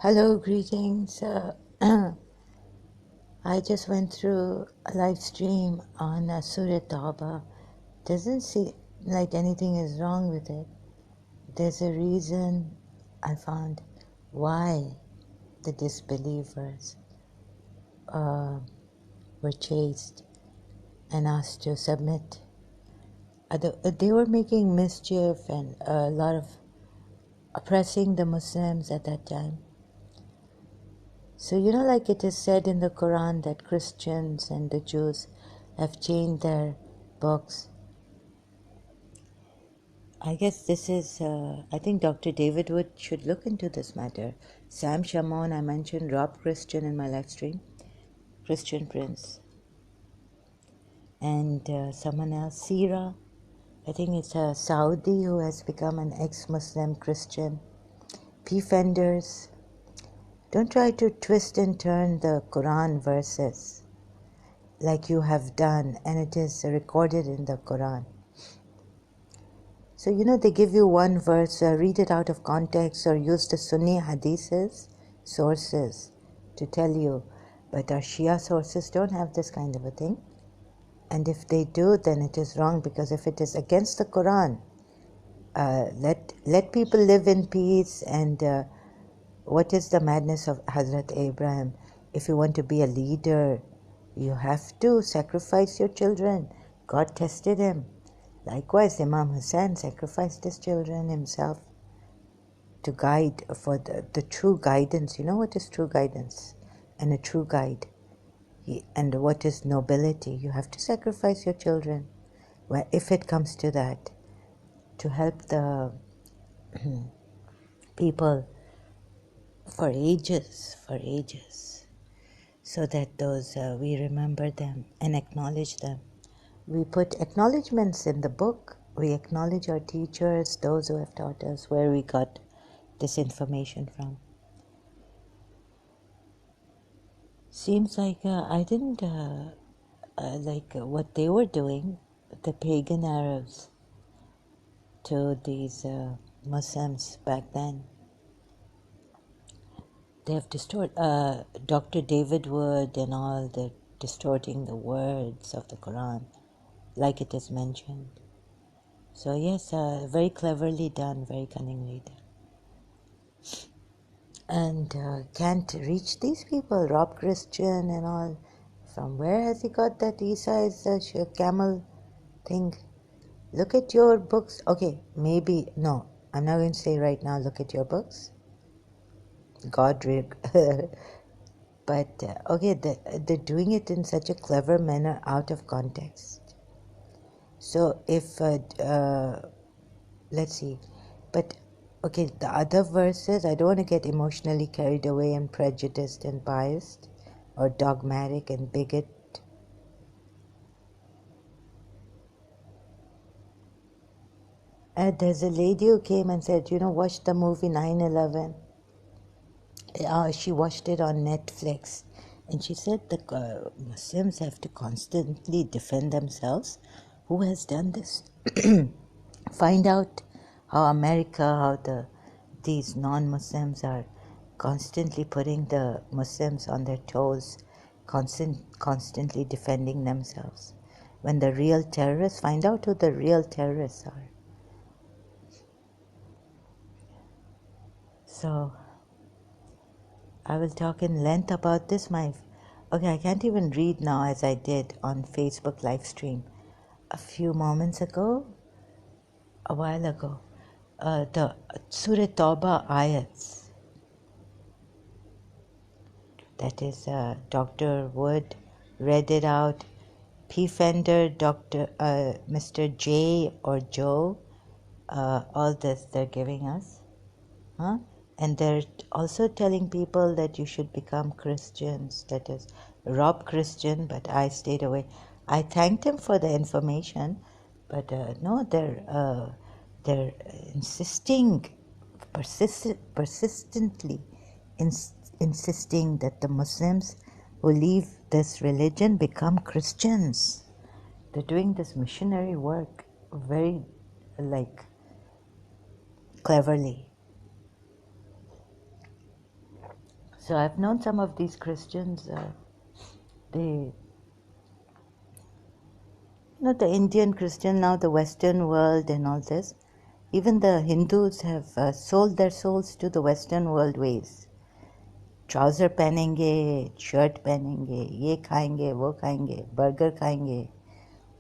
Hello, greetings. I just went through a live stream on Surah Tauba. Doesn't seem like anything is wrong with it. There's a reason I found why the disbelievers uh, were chased and asked to submit. They were making mischief and a lot of oppressing the Muslims at that time. So, like it is said in the Quran that Christians and the Jews have changed their books. I guess this is, I think Dr. David Wood should look into this matter. Sam Shamon, I mentioned Rob Christian in my live stream, Christian Prince. And someone else, Sira, I think it's a Saudi who has become an ex-Muslim Christian. P-Fenders, don't try to twist and turn the Quran verses like you have done, and it is recorded in the Quran. So, they give you one verse, read it out of context, or use the Sunni hadiths, sources, to tell you. But our Shia sources don't have this kind of a thing. And if they do, then it is wrong, because if it is against the Quran, let people live in peace. And what is the madness of Hazrat Abraham? If you want to be a leader, you have to sacrifice your children. God tested him. Likewise, Imam Hussain sacrificed his children himself to guide for the true guidance. You know what is true guidance and a true guide? And what is nobility? You have to sacrifice your children, if it comes to that, to help the people for ages, so that those we remember them and acknowledge them. We put acknowledgements in the book. We acknowledge our teachers, those who have taught us, where we got this information from. Seems like I didn't like what they were doing, the pagan Arabs, to these Muslims back then. They have distorted, Dr. David Wood and all, they're distorting the words of the Quran, like it is mentioned. So yes, very cleverly done, very cunningly done. And can't reach these people, Rob Christian and all. From where has he got that Isa is a camel thing? Look at your books. Okay, maybe, no, I'm not going to say right now, look at your books. But, okay, they're doing it in such a clever manner out of context. So if, let's see, but, okay, the other verses, I don't want to get emotionally carried away and prejudiced and biased or dogmatic and bigot. There's a lady who came and said, watch the movie 9/11. She watched it on Netflix. And she said the Muslims have to constantly defend themselves. Who has done this? Find out how America, how these non-Muslims are constantly putting the Muslims on their toes, constantly defending themselves. When the real terrorists, find out who the real terrorists are. So I will talk in length about this. Okay, I can't even read now as I did on Facebook live stream a few moments ago, a while ago. The Surah Tauba ayats. That is, Dr. Wood read it out. P. Fender, Mr. J or Joe, all this they're giving us. Huh? And they're also telling people that you should become Christians. That is, Rob Christian, but I stayed away. I thanked him for the information, but no, they're insisting, persistently insisting that the Muslims who leave this religion become Christians. They're doing this missionary work very, cleverly. So I've known some of these Christians, they, not the Indian Christian, now the Western world and all this. Even the Hindus have sold their souls to the Western world ways. Trouser पहनेंगे, shirt पहनेंगे, ये खाएंगे, वो खाएंगे, burger खाएंगे.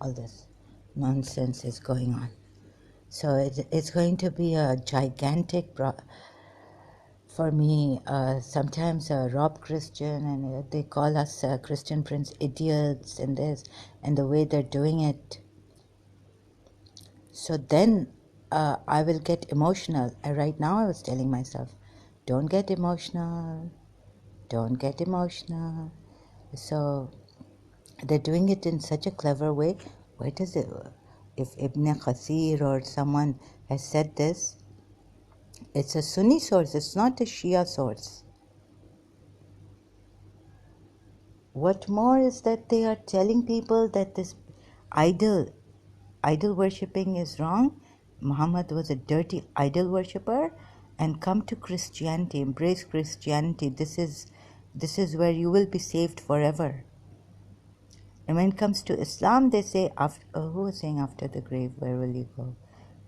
All this nonsense is going on. So it's going to be a gigantic for me. Sometimes Rob Christian, and they call us Christian Prince idiots and this, and the way they're doing it. So then I will get emotional. Right now I was telling myself, don't get emotional, don't get emotional. So they're doing it in such a clever way. Where does it, if Ibn Qasir or someone has said this, it's a Sunni source, it's not a Shia source. What more is that they are telling people that this idol worshipping is wrong. Muhammad was a dirty idol worshipper, and come to Christianity, embrace Christianity. This is where you will be saved forever. And when it comes to Islam, they say, who was saying after the grave, where will you go?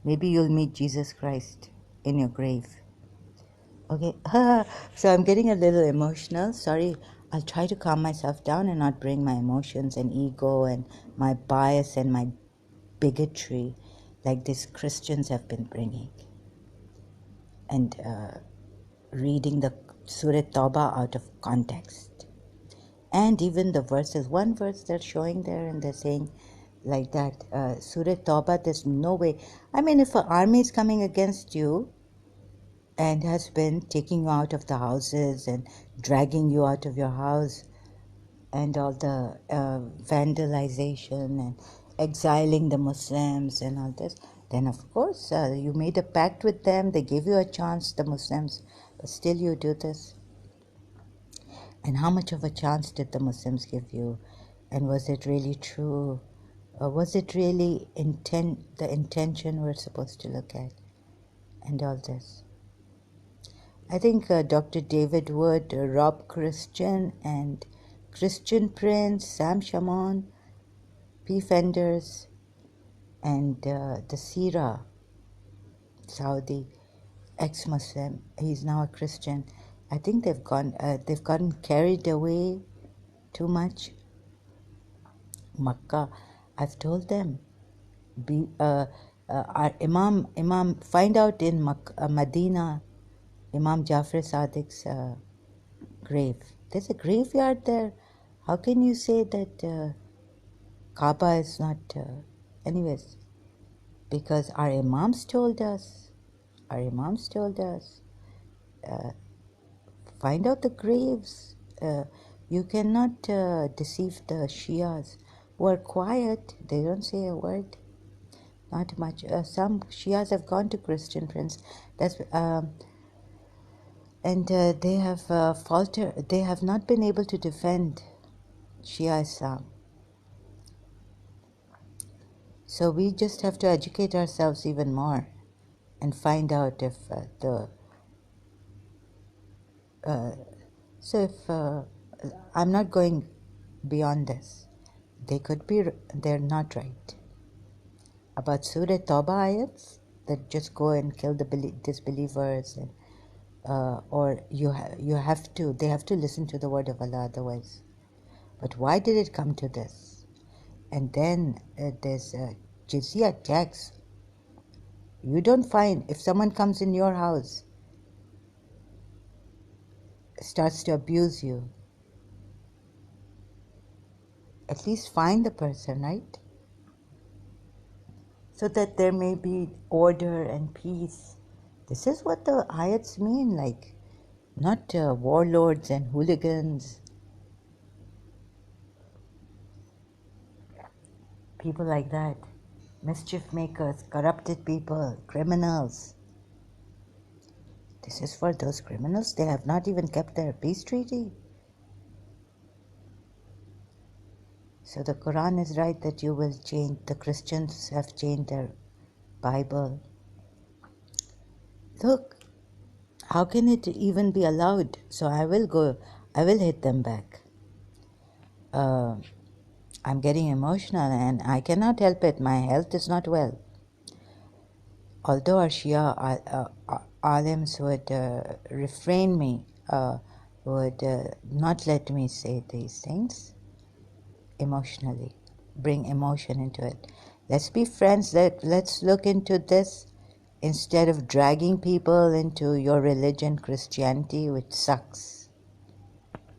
Maybe you'll meet Jesus Christ in your grave. Okay, so I'm getting a little emotional. Sorry, I'll try to calm myself down and not bring my emotions and ego and my bias and my bigotry like these Christians have been bringing. And reading the Surah Tauba out of context. And even the verses, one verse they're showing there and they're saying like that, Surah Tauba, there's no way. I mean, if an army is coming against you and has been taking you out of the houses and dragging you out of your house and all the vandalization and exiling the Muslims and all this, then of course you made a pact with them, they gave you a chance, the Muslims, but still you do this. And how much of a chance did the Muslims give you? And was it really true? Or was it really the intention we're supposed to look at? And all this. I think Dr. David Wood, Rob Christian, and Christian Prince, Sam Shamoun, P. Fenders, and the Sira, Saudi, ex-Muslim. He's now a Christian. I think they've gotten carried away too much. Makkah, I've told them, our Imam, find out in Medina, Imam Jafar Sadiq's grave. There's a graveyard there. How can you say that Kaaba is not? Anyways, because our Imams told us. Find out the graves. You cannot deceive the Shias who are quiet. They don't say a word. Not much. Some Shias have gone to Christian Prince. And they have faltered. They have not been able to defend Shia Islam. So we just have to educate ourselves even more and find out if I'm not going beyond this. They're not right. About Surah Tauba ayats that just go and kill the disbelievers, and or they have to listen to the word of Allah otherwise. But why did it come to this? And then there's jizya tax. You don't find, if someone comes in your house, starts to abuse you, at least find the person, right? So that there may be order and peace. This is what the ayats mean, like, not warlords and hooligans, people like that, mischief makers, corrupted people, criminals. This is for those criminals. They have not even kept their peace treaty. So the Quran is right that you will change. The Christians have changed their Bible. Look, How can it even be allowed? So I will hit them back. I'm getting emotional and I cannot help it. My health is not well. Although our Shia alims would refrain me, would not let me say these things emotionally, bring emotion into it. Let's be friends. Let's look into this instead of dragging people into your religion, Christianity, which sucks.